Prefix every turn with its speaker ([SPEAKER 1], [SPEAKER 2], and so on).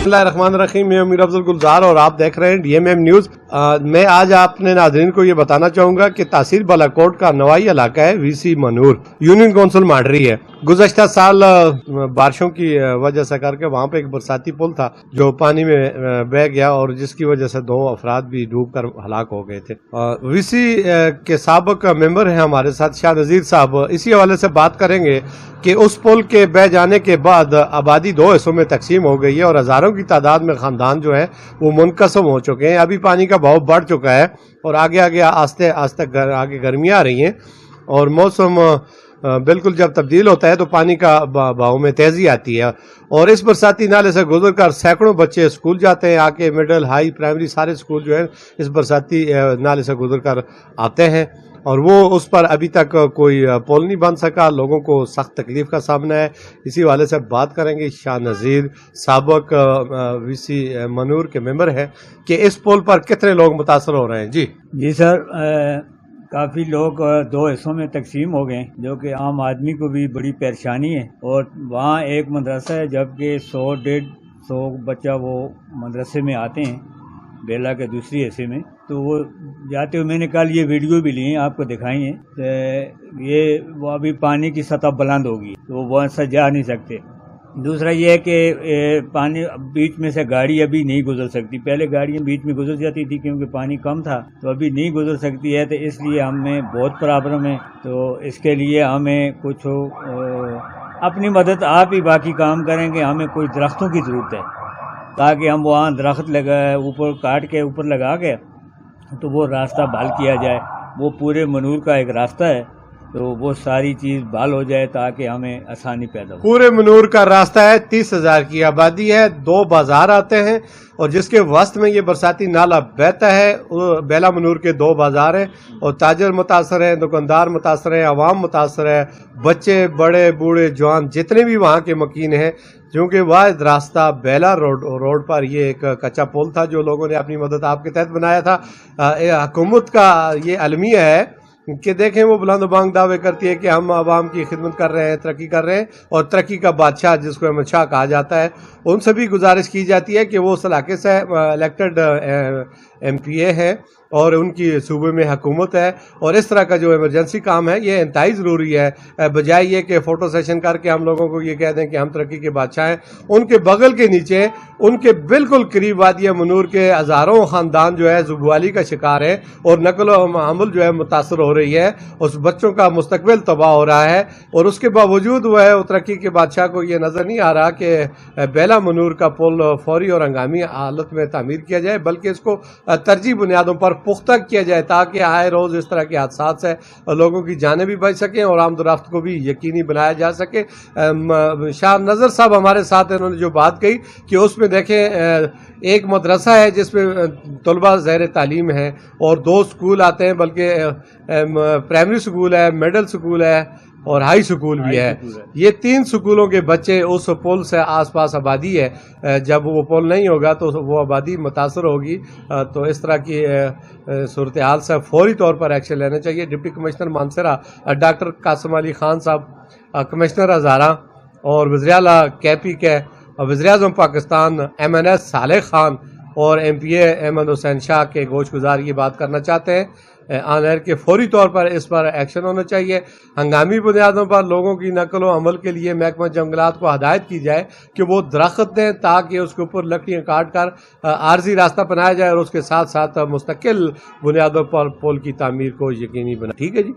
[SPEAKER 1] بسم اللہ الرحمن الرحیم، میں امیر افضل گلزار اور آپ دیکھ رہے ہیں ڈی ایم ایم نیوز۔ میں آج اپنے ناظرین کو یہ بتانا چاہوں گا کہ تحصیل بالاکوٹ کا نوائی علاقہ ہے وی سی منور، یونین کونسل مانڈری ہے۔ گزشتہ سال بارشوں کی وجہ سے کر کے وہاں پہ ایک برساتی پل تھا جو پانی میں بہہ گیا اور جس کی وجہ سے 2 افراد بھی ڈوب کر ہلاک ہو گئے تھے۔ وی سی کے سابق ممبر ہیں ہمارے ساتھ شاہ نذیر صاحب، اسی حوالے سے بات کریں گے کہ اس پل کے بہہ جانے کے بعد آبادی 2 حصوں میں تقسیم ہو گئی ہے اور ہزاروں کی تعداد میں خاندان جو ہے وہ منقسم ہو چکے ہیں۔ ابھی پانی کا بہاؤ بڑھ چکا ہے اور آگے آہستہ آہستہ آگے گرمیاں آ رہی ہیں اور موسم بالکل جب تبدیل ہوتا ہے تو پانی کا بہاؤ میں تیزی آتی ہے اور اس برساتی نالے سے گزر کر سینکڑوں بچے اسکول جاتے ہیں، آکے مڈل ہائی پرائمری سارے اسکول جو ہیں اس برساتی نالے سے گزر کر آتے ہیں اور وہ اس پر ابھی تک کوئی پل نہیں بن سکا، لوگوں کو سخت تکلیف کا سامنا ہے۔ اسی حوالے سے بات کریں گے شاہ نذیر سابق وی سی منور کے ممبر ہیں کہ اس پل پر کتنے لوگ متاثر ہو رہے ہیں۔ جی
[SPEAKER 2] سر، کافی لوگ 2 حصوں میں تقسیم ہو گئے جو کہ عام آدمی کو بھی بڑی پریشانی ہے، اور وہاں ایک مدرسہ ہے جبکہ 100-150 بچہ وہ مدرسے میں آتے ہیں بیلا کے دوسری حصے میں، تو وہ جاتے ہوئے میں نے کل یہ ویڈیو بھی لی ہیں آپ کو دکھائی ہیں کہ یہ وہ ابھی پانی کی سطح بلند ہوگی تو وہ وہاں سے جا نہیں سکتے۔ دوسرا یہ ہے کہ پانی بیچ میں سے گاڑی ابھی نہیں گزر سکتی، پہلے گاڑیاں بیچ میں گزر جاتی تھی کیونکہ پانی کم تھا، تو ابھی نہیں گزر سکتی ہے، تو اس لیے ہمیں بہت پرابلم ہے۔ تو اس کے لیے ہمیں کچھ اپنی مدد آپ ہی باقی کام کریں گے، ہمیں کوئی درختوں کی ضرورت ہے تاکہ ہم وہاں درخت لگائے اوپر کاٹ کے اوپر لگا کے تو وہ راستہ بحال کیا جائے۔ وہ پورے منور کا ایک راستہ ہے تو وہ ساری چیز بحال ہو جائے تاکہ ہمیں آسانی پیدا ہو۔
[SPEAKER 1] پورے منور کا راستہ ہے، 30,000 کی آبادی ہے، 2 بازار آتے ہیں اور جس کے وسط میں یہ برساتی نالا بہتا ہے۔ بیلا منور کے 2 بازار ہیں اور تاجر متاثر ہیں، دکاندار متاثر ہیں، عوام متاثر ہے، بچے بڑے بوڑھے جوان جتنے بھی وہاں کے مکین ہیں، کیونکہ واحد راستہ بیلا روڈ پر یہ ایک کچا پل تھا جو لوگوں نے اپنی مدد آپ کے تحت بنایا تھا۔ حکومت کا یہ المیہ ہے کہ دیکھیں وہ بلند و بانگ دعوے کرتی ہے کہ ہم عوام کی خدمت کر رہے ہیں، ترقی کر رہے ہیں، اور ترقی کا بادشاہ جس کو احمد شاہ کہا جاتا ہے، ان سے بھی گزارش کی جاتی ہے کہ وہ اس علاقے سے الیکٹڈ ایم پی اے ہیں اور ان کی صوبے میں حکومت ہے، اور اس طرح کا جو ایمرجنسی کام ہے یہ انتہائی ضروری ہے، بجائے یہ کہ فوٹو سیشن کر کے ہم لوگوں کو یہ کہہ دیں کہ ہم ترقی کے بادشاہ ہیں۔ ان کے بغل کے نیچے ان کے بالکل قریب وادی منور کے ہزاروں خاندان جو ہے زبوالی کا شکار ہے اور نقل و حمل جو ہے متاثر ہو رہی ہے، اس بچوں کا مستقبل تباہ ہو رہا ہے، اور اس کے باوجود وہ ہے ترقی کے بادشاہ کو یہ نظر نہیں آ رہا کہ بیلا منور کا پل فوری اور ہنگامی حالت میں تعمیر کیا جائے، بلکہ اس کو ترجیحی بنیادوں پر پختہ کیا جائے تاکہ آئے روز اس طرح کے حادثات سے لوگوں کی جانیں بھی بچ سکیں اور آمد و رفت کو بھی یقینی بنایا جا سکے۔ شاہ نذیر صاحب ہمارے ساتھ انہوں نے جو بات کہی کہ اس میں دیکھیں ایک مدرسہ ہے جس میں طلباء زیر تعلیم ہیں اور 2 سکول آتے ہیں، بلکہ پرائمری سکول ہے، مڈل سکول ہے اور ہائی سکول بھی ہے۔ یہ 3 سکولوں کے بچے اس پل سے آس پاس آبادی ہے، جب وہ پل نہیں ہوگا تو وہ آبادی متاثر ہوگی، تو اس طرح کی صورتحال سے فوری طور پر ایکشن لینا چاہیے۔ Deputy commissioner Mansehra doctor Qasim Ali Khan صاحب، کمشنر ہزارہ اور وزیر اعلیٰ کے پی کے وزیر اعظم پاکستان MNS صالح خان اور MP احمد حسین شاہ کے گوش گزار یہ بات کرنا چاہتے ہیں آن ایئر کہ فوری طور پر اس پر ایکشن ہونا چاہیے۔ ہنگامی بنیادوں پر لوگوں کی نقل و حمل کے لیے محکمہ جنگلات کو ہدایت کی جائے کہ وہ درخت دیں تاکہ اس کے اوپر لکڑیاں کاٹ کر عارضی راستہ بنایا جائے اور اس کے ساتھ ساتھ مستقل بنیادوں پر پل کی تعمیر کو یقینی بنا۔ ٹھیک ہے جی۔